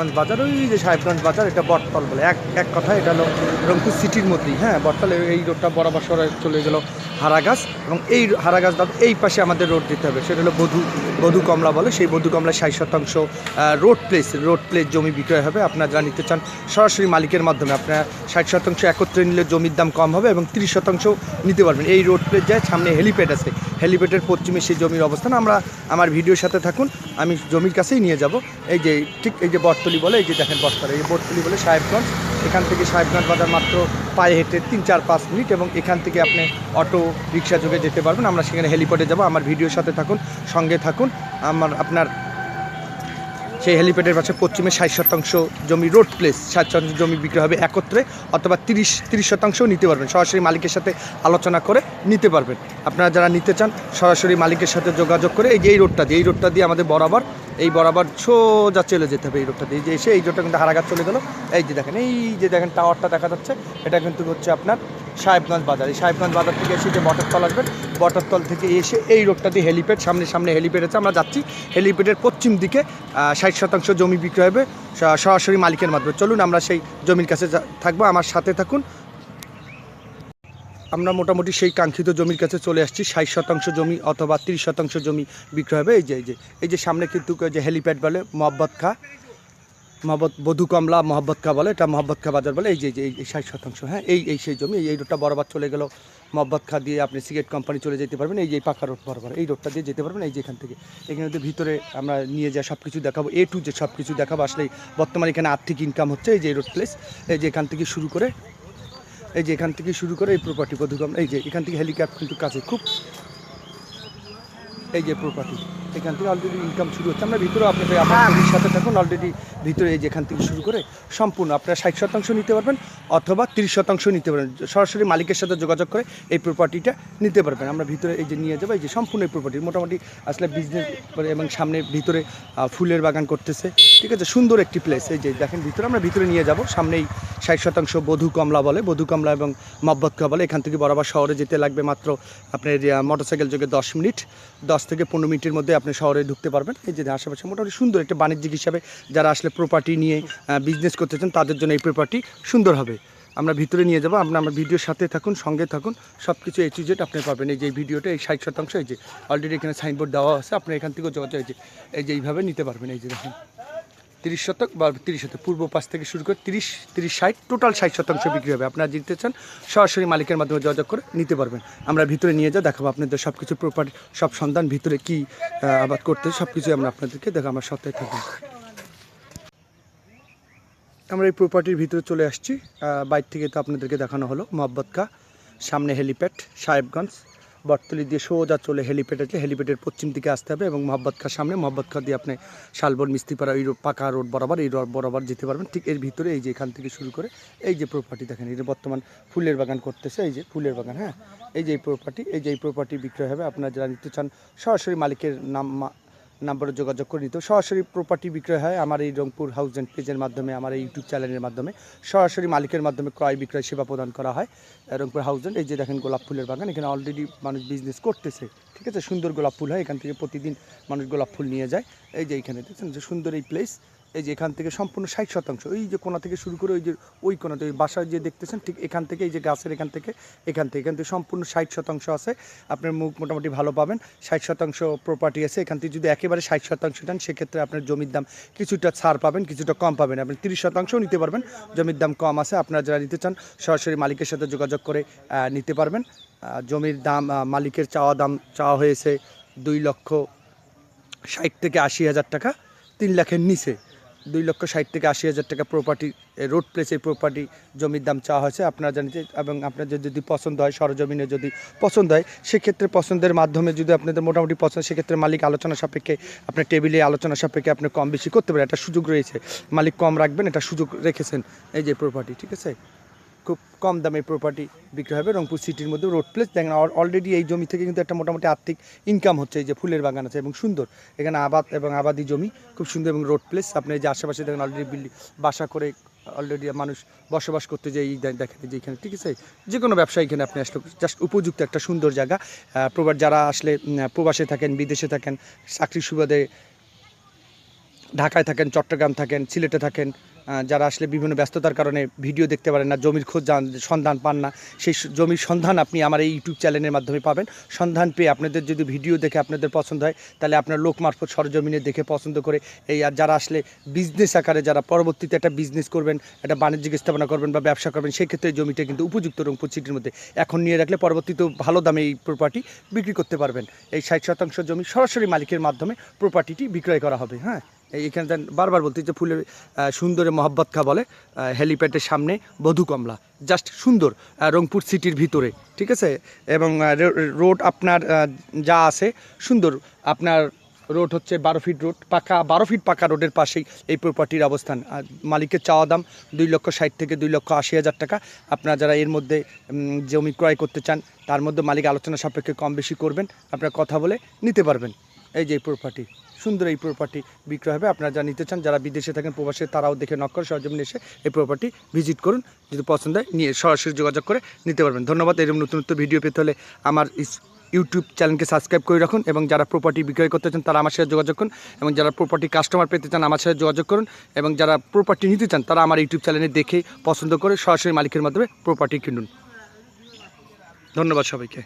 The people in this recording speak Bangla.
সাহেবগঞ্জ বাজার, ওই যে সাহেবগঞ্জ বাজার, এটা বটতল বলে। এক কথা এটা হলো রংপুর সিটির মধ্যেই, হ্যাঁ বটতল। এই রোডটা বরাবর সরে চলে গেল হারাগাছ, এবং এই হারাগাছ দাম এই পাশে আমাদের রোড দিতে হবে, সেটা হলো বধু কমলা বলে। সেই বধু কমলা 60% রোড প্লেস জমি বিক্রয় হবে। আপনারা যারা নিতে চান সরাসরি মালিকের মাধ্যমে, আপনারা 60% একত্রে নিলে জমির দাম কম হবে এবং 30% নিতে পারবেন। এই রোড প্লেস যায়, সামনে হেলিপ্যাড আছে, হেলিপ্যাডের পশ্চিমে সেই জমির অবস্থান। আমার ভিডিওর সাথে থাকুন, আমি জমির কাছেই নিয়ে যাব। এই যে ঠিক এই যে বটতলি বলে, এই যে দেখেন বটতলা, এই বটতলি বলে সাহেবগঞ্জ। এখান থেকে সাহেবগঞ্জ বাজার মাত্র পায়ে হেঁটে 3-4-5 মিনিট, এবং এখান থেকে আপনি অটো রিক্সা যোগে যেতে পারবেন। আমরা সেখানে হেলিপ্যাডে যাব। আমার ভিডিওর সাথে থাকুন, সঙ্গে থাকুন। আপনার সেই হেলিপ্যাডের পাশে পশ্চিমে 60% জমি রোড প্লেস, 60% জমি বিক্রি হবে একত্রে, অথবা 30% নিতে পারবেন। সরাসরি মালিকের সাথে আলোচনা করে নিতে পারবেন। আপনারা যারা নিতে চান সরাসরি মালিকের সাথে যোগাযোগ করে, এই যে এই রোডটা দিয়ে আমাদের বরাবর সোজা চলে যেতে হবে। এই রোডটা দিয়ে যে এসে এই রোডটা কিন্তু হারাগাছ চলে গেল। এই যে দেখেন টাওয়ারটা দেখা যাচ্ছে, এটা কিন্তু হচ্ছে আপনার সাহেবগঞ্জ বাজার। এই সাহেবগঞ্জ বাজার থেকে এসে যে বটতল আসবেন, বটতল থেকে এসে এই রোডটা দিয়ে হেলিপ্যাড, সামনে হেলিপ্যাড আছে, আমরা যাচ্ছি। হেলিপ্যাডের পশ্চিম দিকে 60% জমি বিক্রয় হবে সরাসরি মালিকের মাধ্যমে। চলুন আমরা সেই জমির কাছে থাকবো, আমার সাথে থাকুন। আমরা মোটামুটি সেই কাঙ্ক্ষিত জমির কাছে চলে আসছি। 60% জমি অথবা 30% জমি বিক্রয় হবে। এই যে সামনে কিন্তু যে হেলিপ্যাড বলে বধু কমলা মহব্বত খা বলে, এটা মহব্বত খা বাজার বলে। এই 60%, হ্যাঁ এই সেই জমি। এই রোডটা বরাবর চলে গেল মহব্বত খা দিয়ে, আপনি সিগারেট কোম্পানি চলে যেতে পারবেন। এই যে পাকা রোড বরাবর এই রোডটা দিয়ে যেতে পারবেন। এই যে এখানে ভিতরে আমরা নিয়ে যাই, সব কিছু দেখাবো, A to Z সব কিছু দেখাবো। আসলেই বর্তমানে এখানে আর্থিক ইনকাম হচ্ছে। এই যে রোড প্লেস, এই যে এখান থেকে শুরু করে এই প্রপার্টি বধু কমলা। এই যে এখান থেকে হেলিকপ্টার কিন্তু কাছে খুব, এই যে প্রপার্টি, এখান থেকে অলরেডি ইনকাম শুরু হচ্ছে। আমরা ভিতরে আপনাদের আপনার সাথে থাকুন। অলরেডি ভিতরে এই যে এখান থেকে শুরু করে সম্পূর্ণ আপনারা 60% নিতে পারবেন অথবা 30% নিতে পারবেন। সরাসরি মালিকের সাথে যোগাযোগ করে এই প্রপার্টিটা নিতে পারবেন। আমরা ভিতরে এই যে নিয়ে যাবো। এই যে সম্পূর্ণ এই প্রপার্টি মোটামুটি আসলে বিজনেস করে, এবং সামনে ভিতরে ফুলের বাগান করতেছে, ঠিক আছে, সুন্দর একটি প্লেস। এই যে দেখেন ভিতরে, আমরা ভিতরে নিয়ে যাব। সামনেই 60% বধু কমলা বলে, বধু কমলা এবং মহব্বত খা বলে। এখান থেকে বরাবর শহরে যেতে লাগবে মাত্র আপনার মোটরসাইকেল যোগে 10 মিনিট, 10 থেকে 15 মিনিটের মধ্যে আপনি শহরে ঢুকতে পারবেন। এই যে আশেপাশে মোটামুটি সুন্দর একটা বাণিজ্যিক হিসাবে যারা আসলে প্রপার্টি নিয়ে বিজনেস করতে চান তাদের জন্য এই প্রপার্টি সুন্দর হবে। আমরা ভিতরে নিয়ে যাবো। আমার ভিডিওর সাথে থাকুন, সঙ্গে থাকুন, সব কিছু A to Z আপনি পাবেন। এই যে ভিডিওটা এই 60%, এই যে অলরেডি এখানে সাইনবোর্ড দেওয়া আছে, আপনি এখান থেকেও যোগাযোগ এই যে এইভাবে নিতে পারবেন। এই যে দেখুন 30% বা 30%, পূর্ব পাশ থেকে শুরু করে 30-60 টোটাল 60% বিক্রি হবে। আপনারা জিততে চান সরাসরি মালিকের মাধ্যমে যোগাযোগ করে নিতে পারবেন। আমরা ভিতরে নিয়ে যাই, দেখাবো আপনাদের সব কিছু প্রপার্টি, সব সন্ধান, ভিতরে কি আবাদ করতে সব কিছু আমরা আপনাদেরকে দেখাবো। আমার সাথে থাকুন। আমরা এই প্রপার্টির ভিতরে চলে আসছি। বাইরে থেকে তো আপনাদেরকে দেখানো হলো মহব্বত খা, সামনে হেলিপ্যাড, সাহেবগঞ্জ বটতলি দিয়ে সোজা চলে হেলিপ্যাড আছে। হেলিপ্যাডের পশ্চিম দিকে আসতে হবে, এবং মহব্বত খার সামনে, মহব্বত খা দিয়ে আপনি শালবন মিস্ত্রিপাড়া এই পাকা রোড বরাবর, এই রোড বরাবর যেতে পারবেন। ঠিক এর ভিতরে এই যে এখান থেকে শুরু করে এই যে প্রপার্টি দেখেন, এই যে বর্তমান ফুলের বাগান করতেছে, এই যে ফুলের বাগান, হ্যাঁ এই যে প্রপার্টি বিক্রয় হবে। আপনারা যারা নিতে চান সরাসরি মালিকের নাম্বারে যোগাযোগ করে নিতে। সরাসরি প্রপার্টি বিক্রয় হয় আমার এই রংপুর হাউস অ্যান্ড পেজের মাধ্যমে, আমার এই ইউটিউব চ্যানেলের মাধ্যমে সরাসরি মালিকের মাধ্যমে ক্রয় বিক্রয় সেবা প্রদান করা হয় রংপুর হাউস অ্যান্ড। এই যে দেখেন গোলাপ ফুলের বাগান, এখানে অলরেডি মানুষ বিজনেস করতেছে, ঠিক আছে, সুন্দর গোলাপ ফুল হয়। এখান থেকে প্রতিদিন মানুষ গোলাপ ফুল নিয়ে যায়। এই যে এইখানে দেখছেন যে সুন্দর এই প্লেস। এই যে এখান থেকে সম্পূর্ণ 60%, ওই যে কোনা থেকে শুরু করে ওই কোনাতে ওই বাসায় যে দেখতেছেন, ঠিক এখান থেকে এই যে গাছের এখান থেকে সম্পূর্ণ 60% আছে। আপনার মোটামুটি ভালো পাবেন। 60% প্রপার্টি আছে। এখান থেকে যদি একেবারে 60% নেন, সেক্ষেত্রে আপনার জমির দাম কিছুটা ছাড় পাবেন, কিছুটা কম পাবেন। আপনি 30% নিতে পারবেন, জমির দাম কম আছে। আপনারা যারা নিতে চান সরাসরি মালিকের সাথে যোগাযোগ করে নিতে পারবেন। জমির দাম, মালিকের চাওয়া হয়েছে 2,60,000 থেকে 80,000 টাকা, 3 লাখের নিচে 2,60,000 থেকে 80,000 টাকা প্রপার্টি, রোড প্লেসের প্রপার্টি জমির দাম চাওয়া হয়েছে। আপনারা জানিতে, এবং আপনাদের যদি পছন্দ হয়, সরজমিনে যদি পছন্দ হয়, সেক্ষেত্রে পছন্দের মাধ্যমে যদি আপনাদের মোটামুটি পছন্দ, সেক্ষেত্রে মালিক আলোচনা সাপেক্ষে আপনার টেবিলে আলোচনা সাপেক্ষে আপনি কম বেশি করতে পারেন। একটা সুযোগ রয়েছে, মালিক কম রাখবেন, এটা সুযোগ রেখেছেন। এই যে প্রপার্টি, ঠিক আছে, খুব কম দামে প্রপার্টি বিক্রি হবে রংপুর সিটির মধ্যে রোড প্লেস। দেখেন অলরেডি এই জমি থেকে কিন্তু একটা মোটামুটি আর্থিক ইনকাম হচ্ছে। এই যে ফুলের বাগান আছে এবং সুন্দর, এখানে আবাদি জমি খুব সুন্দর, এবং রোড প্লেস। আপনি যে আশেপাশে দেখেন অলরেডি বিল্ডিং, বাসা করে অলরেডি মানুষ বসবাস করতে যায়। এই দেখেন যে এখানে, ঠিক আছে, যে কোনো ব্যবসা এখানে আপনি আসলে জাস্ট উপযুক্ত একটা সুন্দর জায়গা। যারা আসলে প্রবাসে থাকেন, বিদেশে থাকেন, চাকরির সুবাদে ঢাকায় থাকেন, চট্টগ্রাম থাকেন, সিলেটে থাকেন, যারা আসলে বিভিন্ন ব্যস্ততার কারণে ভিডিও দেখতে পারেন না, জমির খোঁজ সন্ধান পান না, সেই জমির সন্ধান আপনি আমার এই ইউটিউব চ্যানেলের মাধ্যমে পাবেন। সন্ধান পেয়ে আপনাদের যদি ভিডিও দেখে আপনাদের পছন্দ হয়, তাহলে আপনার লোক মারফত সরজমিনে দেখে পছন্দ করে এই, আর যারা আসলে বিজনেস আকারে, যারা পরবর্তীতে একটা বিজনেস করবেন, একটা বাণিজ্যিক স্থাপনা করবেন বা ব্যবসা করবেন, সেই ক্ষেত্রে এই জমিটা কিন্তু উপযুক্ত রংপুর সিটির মধ্যে। এখন নিয়ে রাখলে পরবর্তীতেও ভালো দামে এই প্রপার্টি বিক্রি করতে পারবেন। এই 60% জমি সরাসরি মালিকের মাধ্যমে প্রপার্টিটি বিক্রয় করা হবে। হ্যাঁ, এইখানে বারবার বলতে যে ফুলের সুন্দরে মহব্বত খা বলে, হেলিপ্যাডের সামনে বধূ কমলা, জাস্ট সুন্দর, রংপুর সিটির ভিতরে, ঠিক আছে। এবং রোড আপনার যা আছে সুন্দর, আপনার রোড হচ্ছে 12 ফিট রোড, পাকা 12 ফিট পাকা রোডের পাশেই এই প্রপার্টির অবস্থান। আর মালিকের চাওয়া দাম 2,60,000 থেকে 2,80,000 টাকা। আপনারা যারা এর মধ্যে জমি ক্রয় করতে চান, তার মধ্যে মালিক আলোচনা সাপেক্ষে কম বেশি করবেন, আপনারা কথা বলে নিতে পারবেন। এই যে এই প্রপার্টি, সুন্দর এই প্রপার্টি বিক্রয় হবে। আপনারা যারা নিতে চান, যারা বিদেশে থাকেন, প্রবাসে, তারাও দেখে নক করে সরজমিনে এসে এই প্রপার্টি ভিজিট করুন। যদি পছন্দ হয় নিয়ে সরাসরি যোগাযোগ করে নিতে পারবেন। ধন্যবাদ। এরকম নতুন নতুন ভিডিও পেতে হলে আমার ইউটিউব চ্যানেলকে সাবস্ক্রাইব করে রাখুন, এবং যারা প্রপার্টি বিক্রয় করতে চান তারা আমার সাথে যোগাযোগ করুন, এবং যারা প্রপার্টি কাস্টমার পেতে চান আমার সাথে যোগাযোগ করুন, এবং যারা প্রপার্টি নিতে চান তারা আমার ইউটিউব চ্যানেলে দেখে পছন্দ করে সরাসরি মালিকের মাধ্যমে প্রপার্টি কিনুন। ধন্যবাদ সবাইকে।